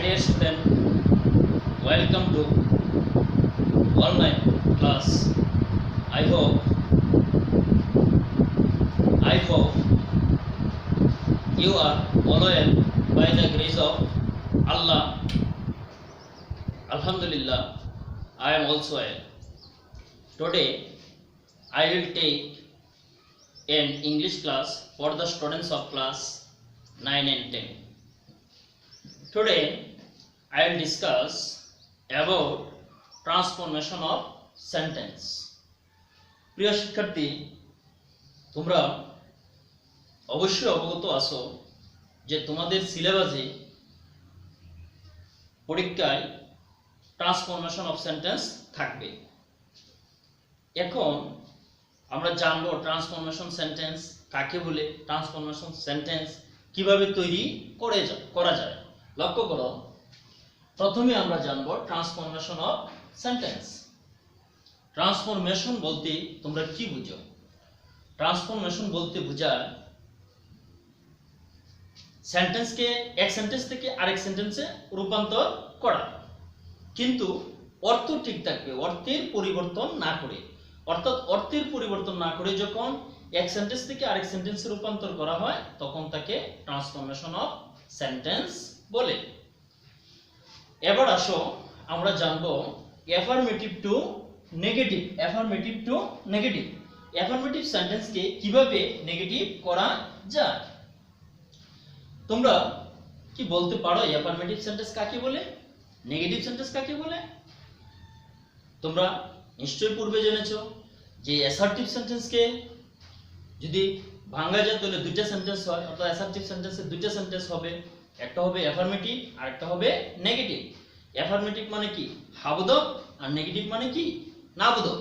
dear student, welcome to online class. I hope you are all well by the grace of Allah. Alhamdulillah, I am also well. Today I will take an English class for the students of class 9 and 10. Today I will discuss about transformation of sentence. প্রিয় শিক্ষার্থী, তোমরা অবশ্যই অবগত আছো যে তোমাদের সিলেবাসে পরীক্ষায় ট্রান্সফরমেশন অফ সেন্টেন্স থাকবে। এখন আমরা জানবো ট্রান্সফরমেশন সেন্টেন্স কাকে বলে, ট্রান্সফরমেশন সেন্টেন্স কিভাবে তৈরি করা যায়। লক্ষ্য করো, প্রথমে আমরা জানবো ট্রান্সফরমেশন অফ সেন্টেন্স। ট্রান্সফরমেশন বলতে তোমরা কি বুঝো? ট্রান্সফরমেশন বলতে বোঝায় সেন্টেন্সকে এক সেন্টেন্স থেকে আরেক সেন্টেন্সে রূপান্তর করা, কিন্তু অর্থ ঠিক থাকবে, অর্থের পরিবর্তন না করে। অর্থাৎ অর্থের পরিবর্তন না করে যখন এক সেন্টেন্স থেকে আরেক সেন্টেন্সে রূপান্তর করা হয় তখন তাকে ট্রান্সফরমেশন অফ সেন্টেন্স বলে। এবার আসো আমরা জানবো affirmative to negative. Affirmative to negative, affirmative সেন্টেন্সকে কিভাবে নেগেটিভ করা যায়। তোমরা কি বলতে পারো অ্যাফার্মেটিভ সেন্টেন্স কাকে বলে, নেগেটিভ সেন্টেন্স কাকে বলে? তোমরা নিশ্চয়ই পূর্বে জেনেছো যে অ্যাসার্টিভ সেন্টেন্সকে যদি ভাঙা যায় তাহলে দুইটা সেন্টেন্স হয়, অর্থাৎ অ্যাসার্টিভ সেন্টেন্সে দুইটা সেন্টেন্স হবে, একটা হবে অ্যাফার্মেটিভ আর একটা হবে নেগেটিভ। অ্যাফার্মেটিভ মানে কি হাবোধক, আর নেগেটিভ মানে কি নাবোধক।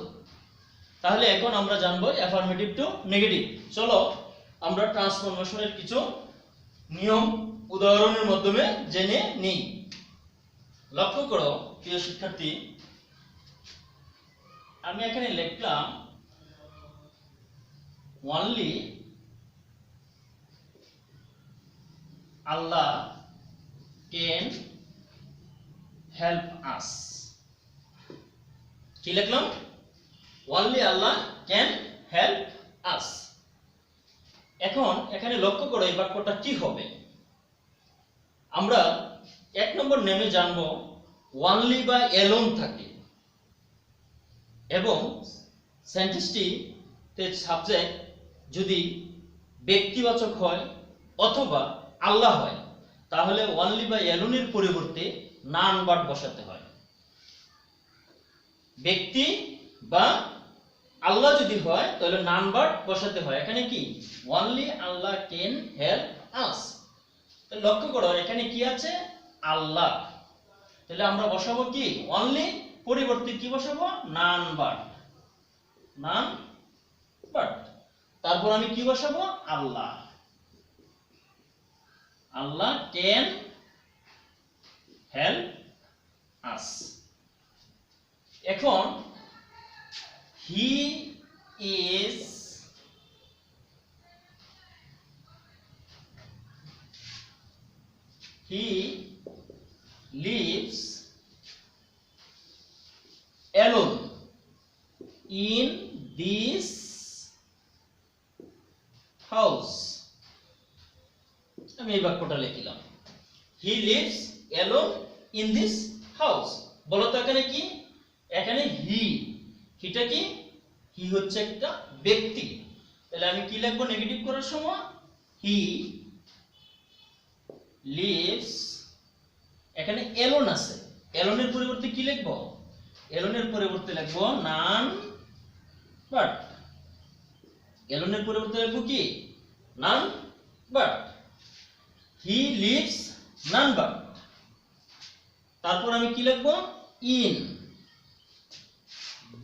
তাহলে এখন আমরা জানবো অ্যাফার্মেটিভ টু নেগেটিভ। চলো আমরা ট্রান্সফরমেশনের কিছু নিয়ম উদাহরণের মাধ্যমে জেনে নিই। লক্ষ্য করো প্রিয় শিক্ষার্থী, আমি এখানে লিখলাম only Allah can help us। কি লিখলাম? only Allah can help us। এখন এখানে লক্ষ্য করো এই বাক্যটা কি হবে। আমরা এক নম্বর নেমে জানবো only বা alone থাকে এবং সেন্টেন্সটিতে সাবজেক্ট যদি ব্যক্তিবাচক হয় অথবা আল্লাহ হয় তাহলে only বা alone এর পরিবর্তে নান ভার্ব বসাতে হয়। ব্যক্তি বা আল্লাহ যদি হয় তাহলে নান ভার্ব বসাতে হয়। এখানে কি only Allah can help us। তাহলে লক্ষ্য করো এখানে কি আছে? আল্লাহ। তাহলে আমরা বসাবো কি only, পরিবর্তে কি বসাবো? নান ভার্ব। নান ভার্ব। তারপর আমি কি বসাবো? আল্লাহ। আল্লাহ can help us। এখন he lives alone in this house। আমি এই বাক্যটা লিখলাম he lives alone in this house। বলো তো এখানে কি? এখানে হিটা কি? হি হচ্ছে একটা ব্যক্তি। তাহলে আমি কি লিখবো নেগেটিভ করার সময়? হি লিভস, এখানে এলোন আছে, এলোনের পরিবর্তে কি লিখবো? এলোনের পরিবর্তে লিখবো নান ভার্ব। এলোনের পরিবর্তে লিখবো কি? None verb. He lives none verb. তারপর আমি কি লিখবো? In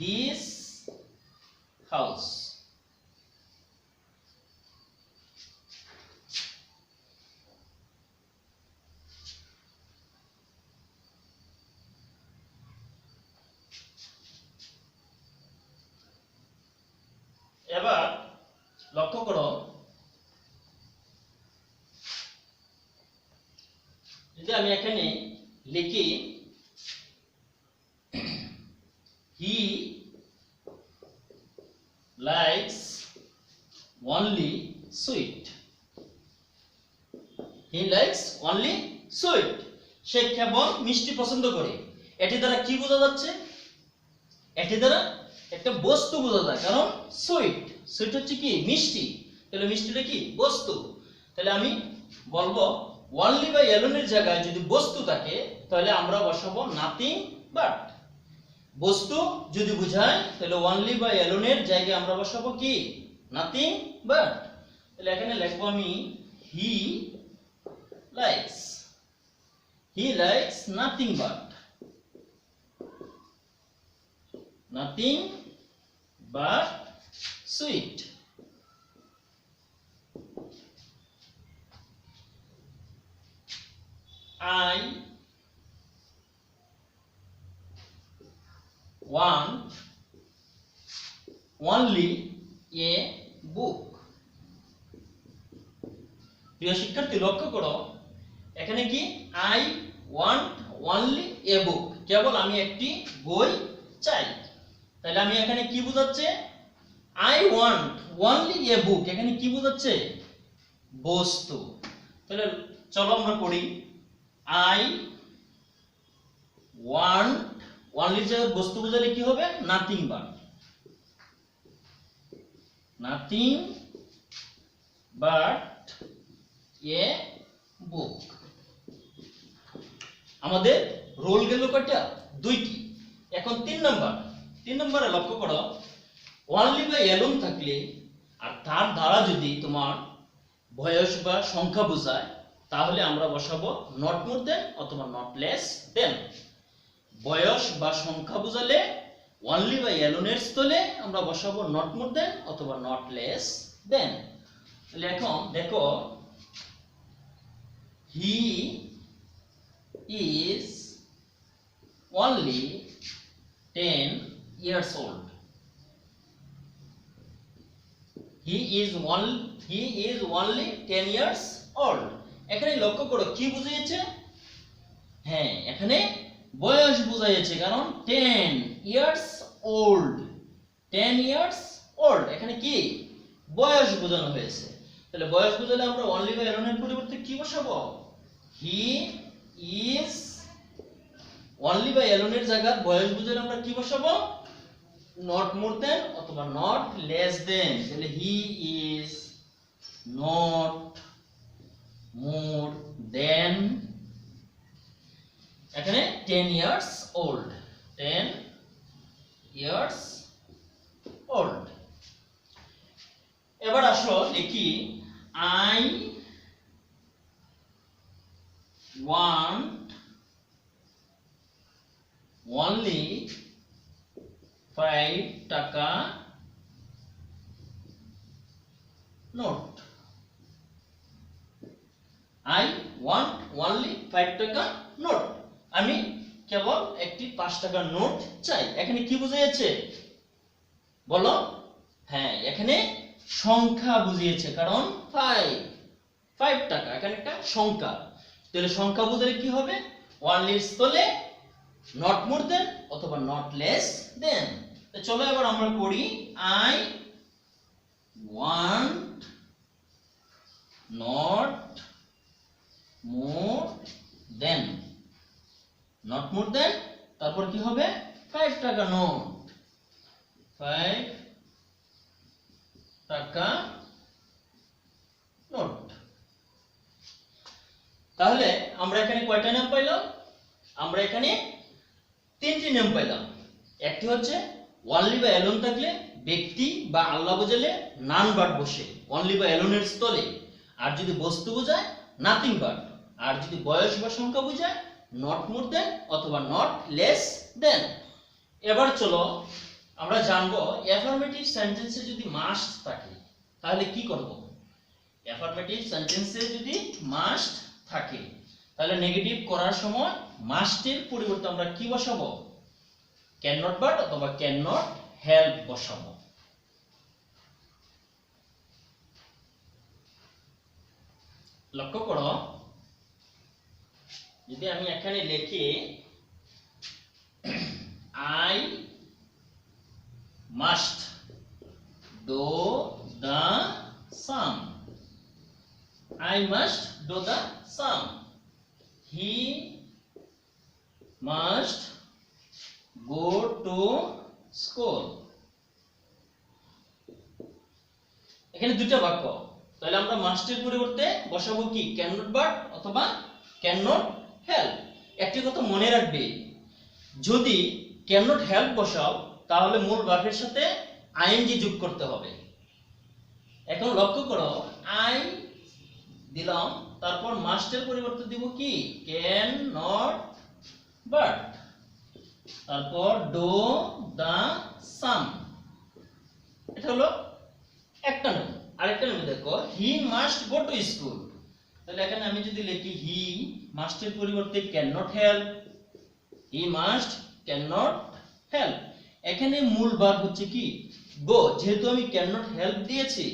this house. এবার লক্ষ্য করো, যদি আমি এখানে লিখি he likes only sweet, he likes only sweet, সে কেবল মিষ্টি পছন্দ করে। এটি দ্বারা কি বোঝা যাচ্ছে? এটি দ্বারা একটা বস্তু বোঝা যায়, কারণ সুইট, সুইট হচ্ছে কি মিষ্টি, তাহলে মিষ্টিটা কি বস্তু। তাহলে আমি বলবো অনলি বা অ্যালোনের জায়গায় যদি বস্তু থাকে তাহলে আমরা বসাবো নাথিং বাট। বস্তু যদি বোঝায় তাহলে অনলি বা অ্যালোনের জায়গায় আমরা বসাবো কি নাথিং বাট। তাহলে এখানে লিখবো আমি he likes, he likes nothing but, nothing but sweet. I want only a book. প্রিয় শিক্ষার্থী লক্ষ্য করো এখানে কি I want only a book, কেবল আমি একটি বই চাই। তাহলে আমি এখানে কি বোঝাচ্ছে? I want only a book, এখানে কি বোঝাচ্ছে? বস্তু। তাহলে চলো আমরা করি I want only যে বস্তু বোঝালে কি হবে nothing but, nothing but a book। আমাদের রোল গেল কয়টা? দুইটি। এখন 3 নাম্বার, 3 নম্বরে লক্ষ্য করো অনলি বা অ্যালোন থাকলে আর তার দ্বারা যদি তোমার বয়স বা সংখ্যা বোঝায় তাহলে আমরা বসাবো নট মোর দেন অথবা নট লেস দেন। বয়স বা সংখ্যা বোঝালে অনলি বা অ্যালোনের স্থলে আমরা বসাবো নট মোর দেন অথবা নট লেস দেন। তাহলে এখন দেখো he is only 10 years old, he is only 10 years old। এখানে লক্ষ্য করো কি বুঝিয়েছে? হ্যাঁ এখানে বয়স বুঝাইছে, কারণ 10 years old, 10 years old এখানে কি বয়স বোঝানো হয়েছে। তাহলে বয়স বোঝালে আমরা অনলি বা অ্যালোনের পরিবর্তে কি বসাবো? হি ইজ, অনলি বা অ্যালোনের জায়গায় বয়স বুঝালে আমরা কি বসাবো? নট মোর দেন অথবা নট লেস দেন। তাহলে হি ইজ নট মোর দেন এখানে 10 years old, 10 years old। এবার আসো লিখি I want only 5 টাকা নোট, I want only 5 টাকা নোট, আমি কেবল একটি 5 টাকার নোট চাই। এখানে কি বুঝিয়েছে বলো? হ্যাঁ এখানে সংখ্যা বুঝিয়েছে, কারণ 5 টাকা এখানে একটা সংখ্যা। তাহলে সংখ্যা বুঝালে কি হবে? অনলির স্থলে নট মোর দেন অথবা নট লেস দেন। তো চলো এবার আমরা করি I want not more than, not more than তারপর কি হবে? 5 টাকা নোট, 5 টাকা নোট। তাহলে আমরা এখানে কয়টা নাম পাইলাম? আমরা এখানে 3টি নাম পাইলাম। একটি হচ্ছে অনলি বা অ্যালোন থাকলে ব্যক্তি বা আল্লাহ বোঝালে নান বাট বসে অনলি বা অ্যালোনের স্থলে, আর যদি বস্তু বোঝায় নাথিং বাট, আর যদি বয়স বা সংখ্যা বোঝায় নট মোর দেন অথবা নট লেস দেন। এবার চলো আমরা জানবো অ্যাফার্মেটিভ সেন্টেন্সে যদি মাস্ট থাকে তাহলে কি করব। অ্যাফার্মেটিভ সেন্টেন্সে যদি মাস্ট থাকে তাহলে নেগেটিভ করার সময় মাস্টের পরিবর্তে আমরা কি বসাবো? ক্যান নট বাট অথবা ক্যান নট হেল্প বসাবো। লক্ষ্য করো যদি আমি এখানে লিখি I must do the sum, I must do the sum, he must go to school। এখানে দুটো বাক্য, তাহলে আমরা মাস্টের পরিবর্তে বসাবো কি ক্যান নট বাট অথবা ক্যান নট হেল্প। একটি কথা মনে রাখবে, যদি ক্যান নট হেল্প বসাও তাহলে মূল ভার্বের সাথে আইএনজি যোগ করতে হবে। এখন লক্ষ্য করো, আই দিলাম, তারপর মাস্টের পরিবর্তে দিব কি ক্যান নট বাট, তারপর ডো দা সাম। এটা হলো একটা নাম। আরেকটা নাম দেখো, he must go to school. তাহলে এখানে আমি যদি লিখি হি মাস্টের পরিবর্তে can not help, he must can not help. এখানে মূল ভার্ব হচ্ছে কি গো, যেহেতু আমি ক্যান নট হেল্প দিয়েছি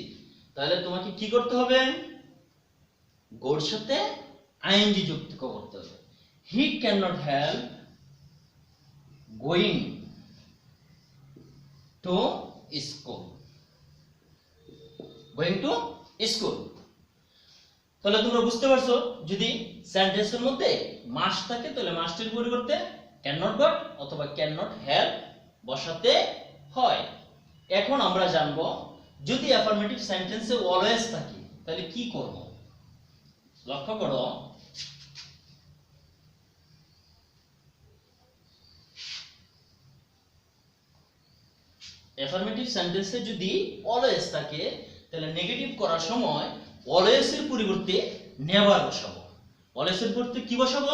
তাহলে তোমাকে কি করতে হবে, গোর সাথে আইএনজি যুক্ত করতে হবে। He can not help going to school, going to school. তাহলে তোমরা বুঝতে পারছো, যদি সেন্টেন্সের মধ্যে মাস্ট থাকে তাহলে মাস্টের পরিবর্তে ক্যান নট বাট অথবা ক্যান নট হেল্প বসাতে হয়। এখন আমরা জানবো, যদি অ্যাফার্মেটিভ সেন্টেন্সে অলওয়েজ থাকে তাহলে কি করব। লক্ষ্য করো, অ্যাফার্মেটিভ সেন্টেন্সে যদি অলওয়েজ থাকে তাহলে নেগেটিভ করার সময় অলওয়েজ এর পরিবর্তে নেভার বসাবো। অলওয়েজ এর পরিবর্তে কি বসাবো,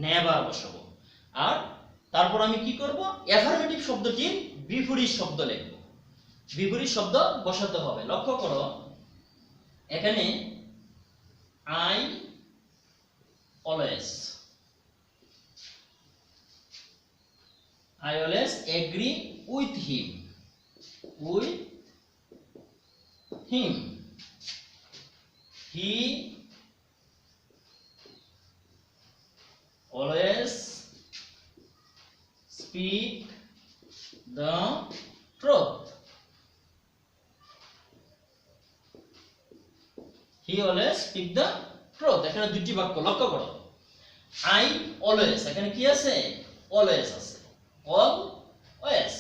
নেভার বসাবো। আর তারপর আমি কি করব, অ্যাফার্মেটিভ শব্দটির বিপরীত শব্দ লিখব, বিপরীত শব্দ বসাতে হবে। লক্ষ্য করো, এখানে I always, I always agree with him, with him, he always speak the truth, he always speak the truth। এখানে দুটি বাক্য লক্ষ্য করো, I always, এখানে কি আছে, always আছে, অলওয়েজ,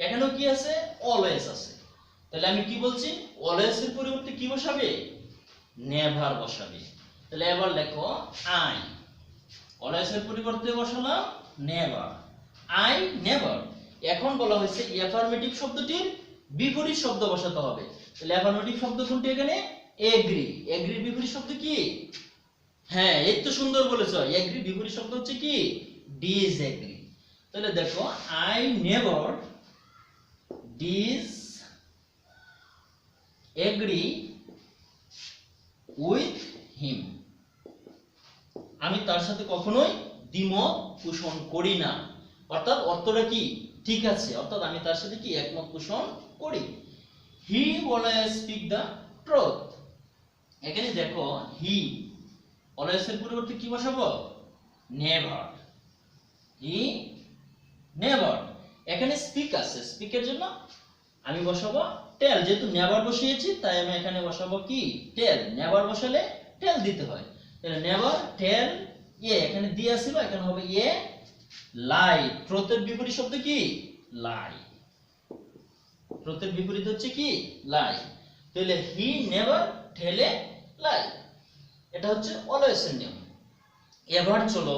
এখানেও কি আছে, অলওয়েজ আছে। তাহলে আমি কি বলছি, অলওয়েজ এর পরিবর্তে কি বসাবে, নেভার বসাবে। তাহলে এবার লেখো আই, অলওয়েজ এর পরিবর্তে বসালাম নেভার, আই নেভার। এখন বলা হয়েছে অ্যাফার্মেটিভ শব্দটির বিপরীত শব্দ বসাতে হবে। তাহলে অ্যাফার্মেটিভ শব্দ কোনটি, এখানে এগ্রি। এগ্রির বিপরীত শব্দ কি, হ্যাঁ এই তো সুন্দর বলেছো, এগ্রি বিপরীত শব্দ হচ্ছে কি ডিসএগ্রি। তাহলে দেখো, I never disagree with him, আমি তার সাথে কখনোই দ্বিমত পোষণ করি না। অর্থাৎ অর্থটা কি ঠিক আছে, অর্থাৎ আমি তার সাথে কি একমত পোষণ করি। He always speak the truth. এখানে দেখো, হি অলওয়েজ এর পরিবর্তে কি বসাবো, নেভার, হি নেভার। এখানে স্পিক আছে, স্পিকের জন্য আমি বসাবো টেল, যেহেতু নেভার বসিয়েছি তাই আমি এখানে বসাবো কি টেল। নেভার বসালে টেল দিতে হয়, তাহলে নেভার টেল এ, এখানে দিয়া ছিল, এখানে হবে এ লাই। ট্রুথের বিপরীত শব্দ কি লাই, ট্রুথের বিপরীত হচ্ছে কি লাই। তাহলে হি নেভার টেলে লাই, এটা হচ্ছে অলওয়েজ এর নিয়ম। এবার চলো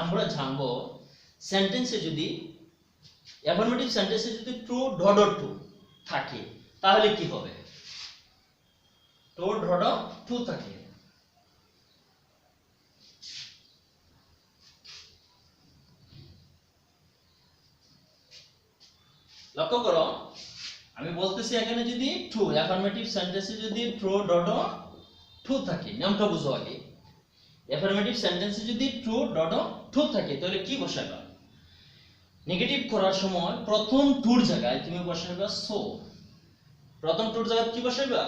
আমরা জানবো, সেন্টেন্সে যদি অ্যাফার্মেটিভ সেন্টেন্সে যদি ট্রু ডট টু থাকে তাহলে কি হবে, ট্রু ডট টু থাকে। লক্ষ্য করো, আমি বলতেছি এখানে যদি ট্রু, অ্যাফার্মেটিভ সেন্টেন্সে যদি ট্রু ডট টু থাকে, নিয়মটা বুঝো আগে। অ্যাফার্মেটিভ সেন্টেন্সে যদি ট্রু ডট টু থাকে তাহলে কি বসাবে, নেগেটিভ করার সময় প্রথম টুর জায়গায় তুমি বসাইবা সো। প্রথম টুর জায়গায় কি বসাইবা,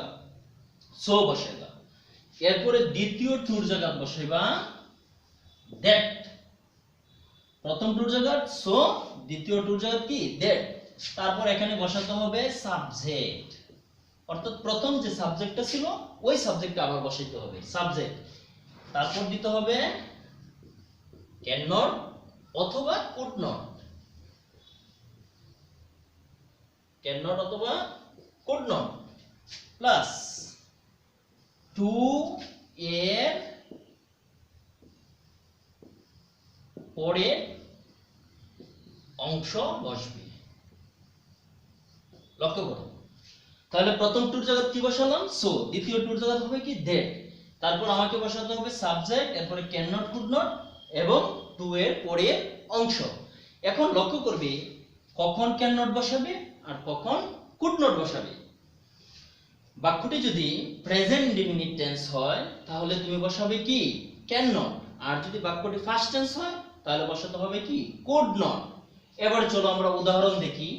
সো বসাইবা। এরপরে দ্বিতীয় টুর জায়গায় বসাইবা দ্যাট, প্রথম টুর জায়গা সো, দ্বিতীয় টুর জায়গা কি দ্যাট। তারপর এখানে বসাতে হবে সাবজেক্ট, অর্থাৎ প্রথম যে সাবজেক্টটা ছিল ওই সাবজেক্টটা আবার বসাইতে হবে সাবজেক্ট। তারপর দিতে হবে ক্যান নট অথবা কুড নট, ক্যান নট অথবা কুড নট, প্লাস টু এর পরে অংশ বসবে। লক্ষ্য করো, তাহলে প্রথম টুর জায়গা কি বসালাম সো, দ্বিতীয় টুর জায়গা হবে কি দ্যাট, তারপর আমাকে বসাতে হবে সাবজেক্ট, এরপরে ক্যান নট কুড নট এবং টু এর পরের অংশ। এখন লক্ষ্য করবে কখন ক্যান নট বসাবে আর কখন কুড নট বসাবে। বাক্যটি যদি প্রেজেন্ট ইনডিফিনিট টেন্স হয় তাহলে তুমি বসাবে কি ক্যান নট, আর যদি বাক্যটি ফার্স্ট টেন্স হয় তাহলে বসাতে হবে কি কুড নট। এবার চলো আমরা উদাহরণ দেখি।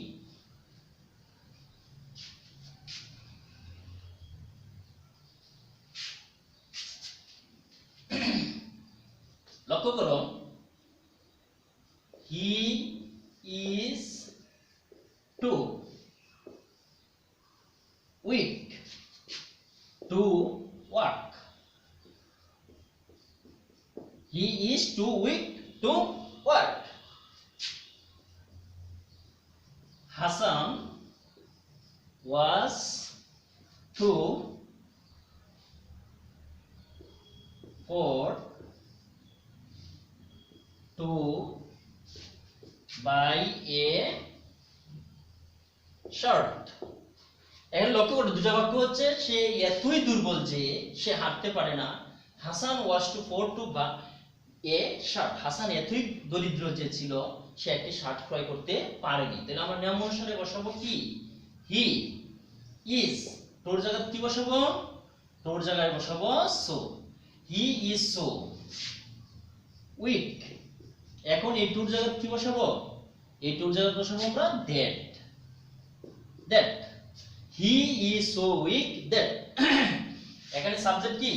লক্ষ্য করো, he is too weak to work, he is too weak to work. Hasan was too poor to buy a shirt। এখন লক্ষ্য করো দুটো বাক্য হচ্ছে সে এতই দুর্বল যে সে হাঁটতে পারে না। Hasan was too poor to buy a shirt, Hasan এতই দরিদ্র যে ছিল সে একটি শার্ট ক্রয় করতে পারেনি। তাহলে আমরা নিয়ম অনুসারে বসাবো কি হি ইজ, তোর জায়গায় কি বসাবো তোর জায়গায় বসাবো so, he is so weak. এখন এই টুর জায়গায় কি বসাবো, এই টুর জায়গায় বসাবো আমরা that, that he is so weak that. এখানে সাবজেক্ট কি,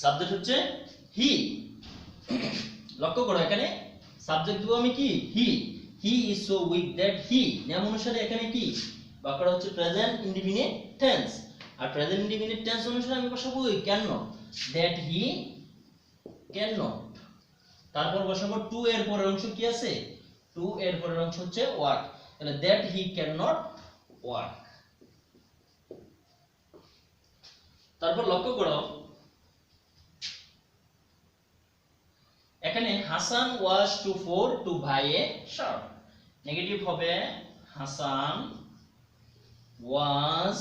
সাবজেক্ট হচ্ছে হি। লক্ষ্য করো এখানে সাবজেক্ট দেব আমি কি he is so weak that he. নিয়ম অনুসারে এখানে কি বাক্যটা হচ্ছে প্রেজেন্ট ইনডিফিনিট টেন্স, আর প্রেজেন্ট ইনডিফিনিট টেন্স অনুসারে আমি বসাবো can not, that he can not. তারপর বসাবো টু এর পরের অংশ কি আছে, টু এর পরের অংশ হচ্ছে ওয়ার্ক, তাহলে that he can not work. তারপর লক্ষ্য করো এখানে Hasan was too poor to buy a shirt, negative হবে হাসান was,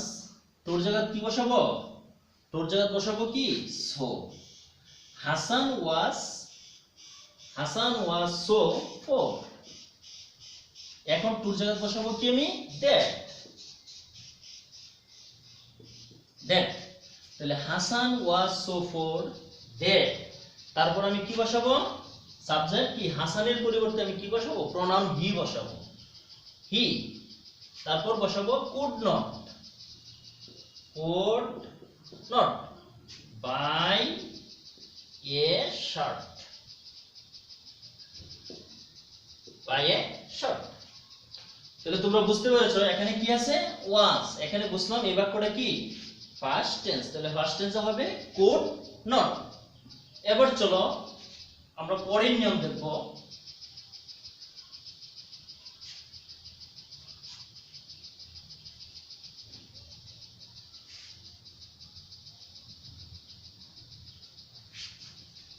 তোর জায়গায় কি বসাবো তোর জায়গায় বসাবো কি so, Hasan was so poor। এখন তোর জায়গায় বসাবো কি আমি that, তাহলে Hasan was so poor that। তারপর আমি কি বসাবো সাবজেক্ট কি, হাসানের পরিবর্তে আমি কি বসাবো প্রোনাউন হি বসাবো হি। তারপর বসাবো could not buy a shirt, buy a shirt. তাহলে তোমরা বুঝতে পেরেছো এখানে কি আছে ওয়াজ। এখানে বুঝলাম এই বাক্যটা কি ফার্স্ট টেন্স, তাহলে ফার্স্ট টেন্সে হবে কুড নট। এবার চলো আমরা পরের নিয়ম দেখব।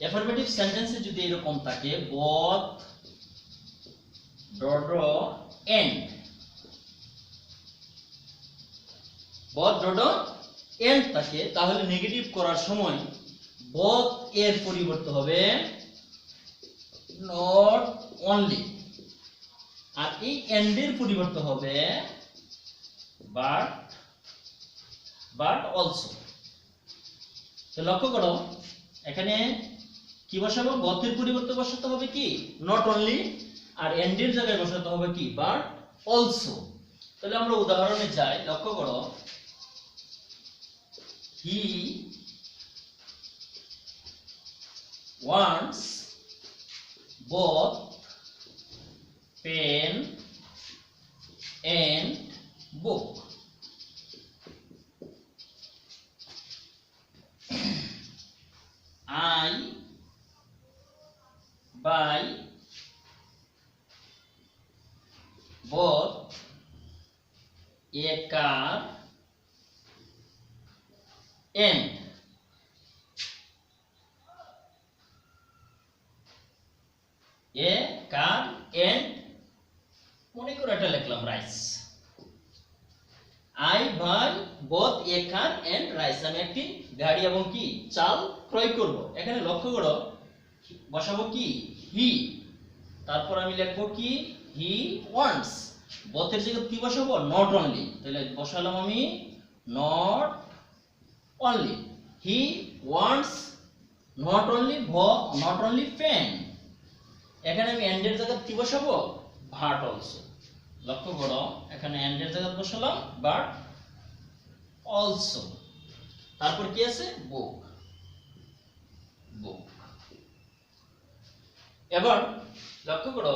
অ্যাফার্মেটিভ সেন্টেন্সে যদি এরকম থাকে both dodo and, both dodo and থাকে তাহলে নেগেটিভ করার সময় both এর পরিবর্তে হবে not only, আর এই and এর পরিবর্তে হবে but also। তো লক্ষ্য করো এখানে কি বসাবো both এর পরিবর্তে বসাতে হবে কি not only, আর and এর জায়গায় বসাতে হবে কি but also। তাহলে আমরা উদাহরণে যাই। লক্ষ্য করো he wants both pen and book. I buy both a car and মনে করে এটা লিখলাম rice. I buy both a car and rice, আমি একটি গাড়ি এবং কি চাল ক্রয় করব। এখানে লক্ষ্য করো বসাবো কি হি, তারপর আমি লিখবো কি হি ওয়ান্টস। both এর জায়গায় কি বসাবো নট অনলি, তাহলে বসালাম আমি not only. He wants not only pen. এখানে আমি এন্ড এর জায়গায় কি বসাবো বাট অলসো। লক্ষ্য করো এখানে এন্ড এর জায়গায় বসালাম বাট অলসো। তারপর কি আছে বুক। এবার লক্ষ্য করো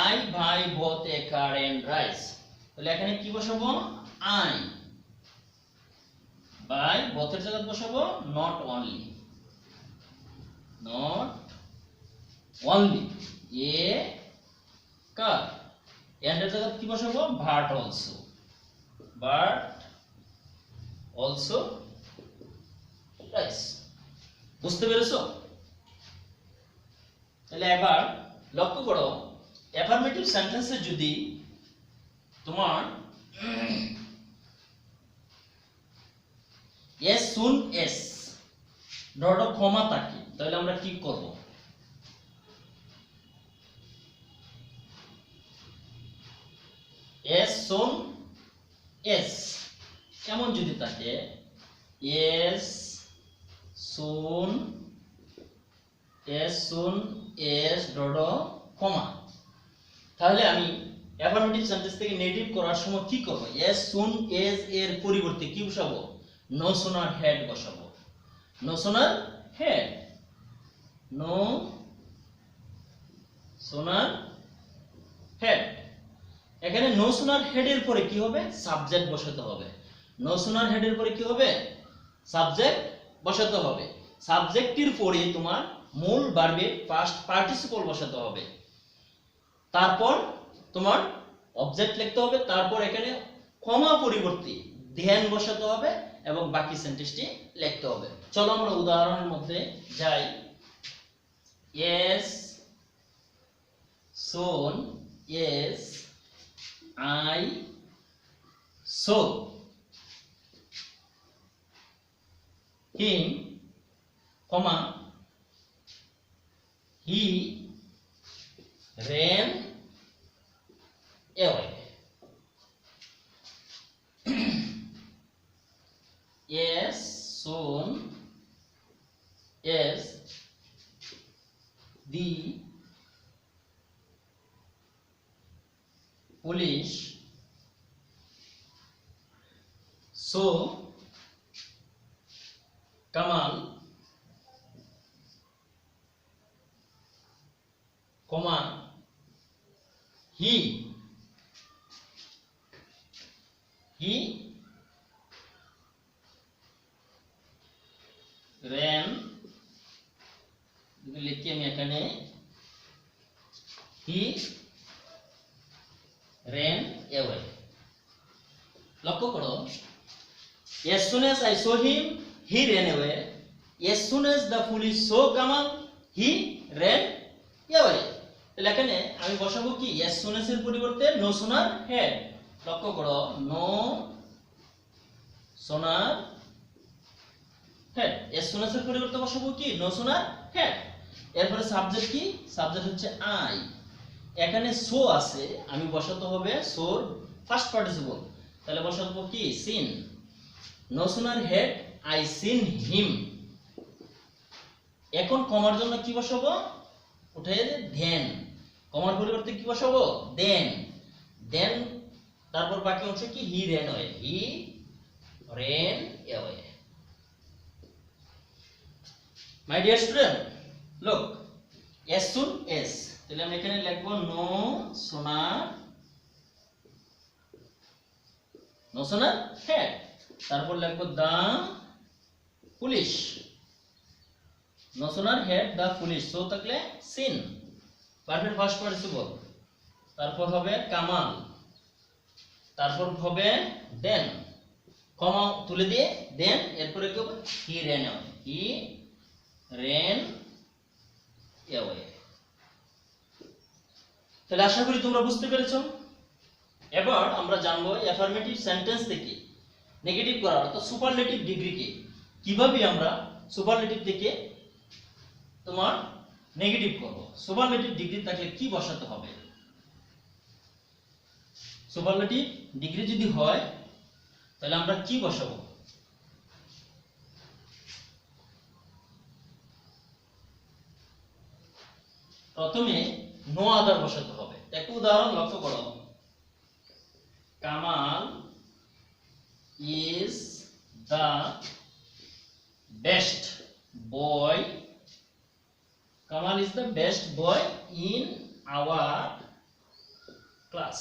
I buy both a car and rice, তাহলে এখানে কি বসাবো আই বাই বোথ এর জায়গায় বসাবো not only a car, and এর জায়গায় কি বসাবো বাট অলসো রাইস। বুঝতে পেরেছো? তাহলে এবার লক্ষ্য করো অ্যাফার্মেটিভ সেন্টেন্সে যদি তোমার as soon as ডট কমা থাকে তাহলে আমরা কি করব? as soon as কেমন যদি থাকে as soon as ডট কমা, তাহলে আমি অ্যাফার্মেটিভ সেন্টেন্স থেকে নেগেটিভ করার সময় কি করব? as soon as এর পরিবর্তে কি বসাবো no sooner had বসাবো। no sooner had এখানে no sooner had এর পরে কি হবে সাবজেক্ট বসাতে হবে। no sooner had এর পরে কি হবে সাবজেক্ট বসাতে হবে। সাবজেক্টের পরে তোমার মূল ভার্বের পাস্ট পার্টিসিপল বসাতে হবে, তারপর তোমার অবজেক্ট লিখতে হবে, তারপর এখানে কমা পরিবর্তে দেন বসাতে হবে এবং বাকি সেন্টেন্সটি লিখতে হবে। চলো আমরা উদাহরণের মধ্যে যাই। as soon as I saw him, he ran away. as soon as the police saw Kamal, he ran, লিখি আমি এখানে he ran away। লক্ষ্য করো as soon as I saw him he ran away, as soon as the police saw Kamal he ran away। তাহলে এখানে আমি বসাবো কি as soon as এর পরিবর্তে no sooner had। লক্ষ্য করো no sooner had, as soon as এর পরিবর্তে বসাবো কি no sooner had। এরপরে সাবজেক্ট কি সাবজেক্ট হচ্ছে I, এখানে সো আছে আমি বসাতে হবে সোর ফার্স্ট পার্টিসিপল, তাহলে বসাবো কি seen। no sooner had I seen him, এখন কমার জন্য কি বসাবো উঠে then, কমার পরিবর্তে কি বসাবো then, তারপর বাকি অংশ কি he ran away, My dear student, look, as soon as তাহলে আমি এখানে লিখবো নো সোনার হেড। তারপর লিখবো দা পুলিশ, নো সোনার হেড দা পুলিশ, সো থাকলে সিন, পারফেক্ট ফার্স্ট পার্টিসিপল। তারপর হবে কামাল, তারপর হবে দেন, কমা তুলে দিয়ে দেন, এরপরে কি হবে হি রেন অ্যাওয়ে, হি রেন অ্যাওয়ে। তাহলে আশা করি তোমরা বুঝতে পেরেছো। এবার আমরা জানবো অ্যাফার্মেটিভ সেন্টেন্স থেকে নেগেটিভ করা অর্থাৎ সুপারলেটিভ ডিগ্রিকে কিভাবে আমরা সুপারলেটিভ থেকে তোমার নেগেটিভ করব। সুপারলেটিভ ডিগ্রি থাকলে কি বসাতে হবে? সুপারলেটিভ ডিগ্রি যদি হয় তাহলে আমরা কি বসাবো? প্রথমে নো আদার বসাতে হবে। একটা উদাহরণ লক্ষ্য করো, Kamal is the best boy, Kamal is the best boy in our class,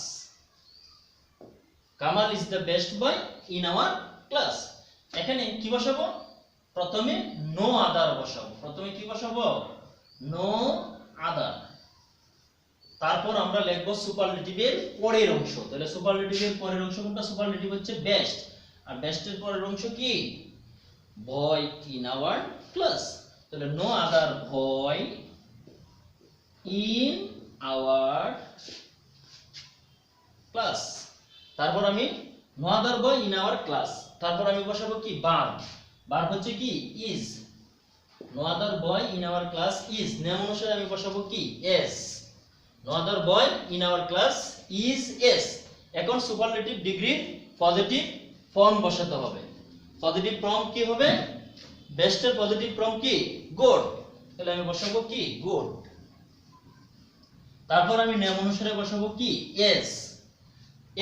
Kamal is the best boy in our class। এখানে কি বসাবো? প্রথমে নো আদার বসাবো। প্রথমে কি বসাবো? No other. তারপর আমরা লিখবো সুপারলেটিভের পরের অংশ। তাহলে সুপারলেটিভের পরের অংশ কোনটা? সুপারলেটিভ হচ্ছে বেস্ট, আর বেস্টের পরের অংশ কি? Boy in our class. তাহলে no other boy in our class. তারপর আমি no other boy in our class, তারপর আমি বসাবো কি? ভার্ব। ভার্ব হচ্ছে কি? Is. No other boy in our class is, নিয়ম অনুসারে আমি বসাবো কি? S. No other boy in our class is S। এখন সুপারলেটিভ ডিগ্রির পজিটিভ ফর্ম বসাতে হবে। পজিটিভ ফর্ম কি হবে? বেস্টের পজিটিভ ফর্ম কি? গুড। তাহলে আমি বসাবো কি? গুড। তারপর আমি নিয়ম অনুসারে বসাবো কি? এস।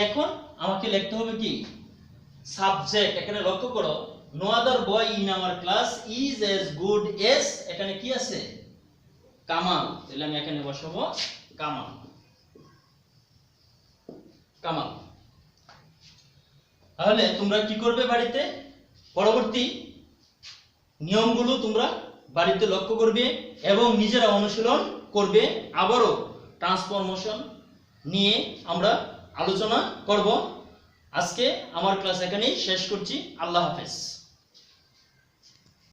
এখন আমাকে লিখতে হবে কি? সাবজেক্ট। এখানে লক্ষ্য করো, no other boy in our class is as good as, এখানে কি আছে? কামাল। তাহলে আমি এখানে বসাবো কামাল, কামাল। তাহলে তোমরা কি করবে বাড়িতে? পরবর্তী নিয়মগুলো তোমরা বাড়িতে লক্ষ্য করবে এবং নিজেরা অনুশীলন করবে। আবারও ট্রান্সফরমেশন নিয়ে আমরা আলোচনা করব। আজকে আমার ক্লাস এখানেই শেষ করছি। আল্লাহ হাফেজ।